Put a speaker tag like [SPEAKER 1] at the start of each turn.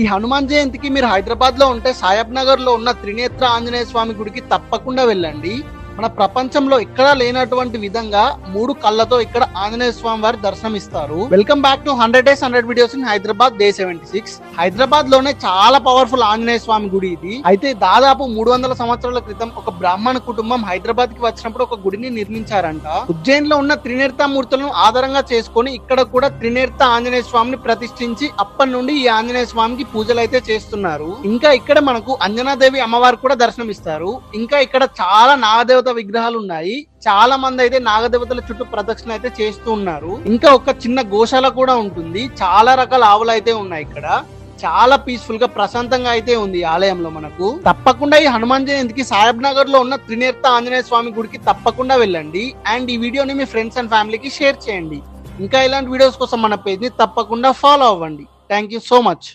[SPEAKER 1] ఈ హనుమాన్ జయంతికి మీరు హైదరాబాద్ లో ఉంటే సాయబ్ నగర్ లో ఉన్న త్రినేత్ర ఆంజనేయ స్వామి గుడికి తప్పకుండా వెళ్ళండి. మన ప్రపంచంలో ఎక్కడా లేనటువంటి విధంగా 3 కళ్ళతో ఇక్కడ ఆంజనేయ స్వామి వారి దర్శనం ఇస్తారు. Welcome back to 100 days 100 videos in Hyderabad day 76. Hyderabad లోనే చాలా పవర్ఫుల్ ఆంజనేయ స్వామి గుడి ఇది. అయితే దాదాపు 300 సంవత్సరాల క్రితం ఒక బ్రాహ్మణ కుటుంబం హైదరాబాద్ కి వచ్చినప్పుడు ఒక గుడిని నిర్మించారంట. ఉజ్జయిన్ లో ఉన్న త్రినేత్ర మూర్తులను ఆధారంగా చేసుకొని ఇక్కడ కూడా త్రినేత్ర ఆంజనేయ స్వామిని ప్రతిష్ఠించి అప్పటి నుండి ఈ ఆంజనేయ స్వామికి పూజలు అయితే చేస్తున్నారు. ఇంకా ఇక్కడ మనకు అంజనాదేవి అమ్మవారు కూడా దర్శనం ఇస్తారు. ఇంకా ఇక్కడ చాలా నాగదేవత విగ్రహాలు ఉన్నాయి. చాలా మంది అయితే నాగదేవతల చుట్టూ ప్రదక్షిణ అయితే చేస్తూ ఉన్నారు. ఇంకా ఒక చిన్న గోశాల కూడా ఉంటుంది. చాలా రకాల ఆవులు అయితే ఉన్నాయి ఇక్కడ. చాలా పీస్ఫుల్ గా ప్రశాంతంగా అయితే ఉంది ఈ ఆలయంలో మనకు. తప్పకుండా ఈ హనుమాన్ జయంతికి సాయబ్ నగర్ లో ఉన్న త్రినేత్ర ఆంజనేయ స్వామి గుడికి తప్పకుండా వెళ్ళండి. అండ్ ఈ వీడియోని మీ ఫ్రెండ్స్ అండ్ ఫ్యామిలీకి షేర్ చేయండి. ఇంకా ఇలాంటి వీడియోస్ కోసం మన పేజ్ ని తప్పకుండా ఫాలో అవ్వండి. Thank you so much.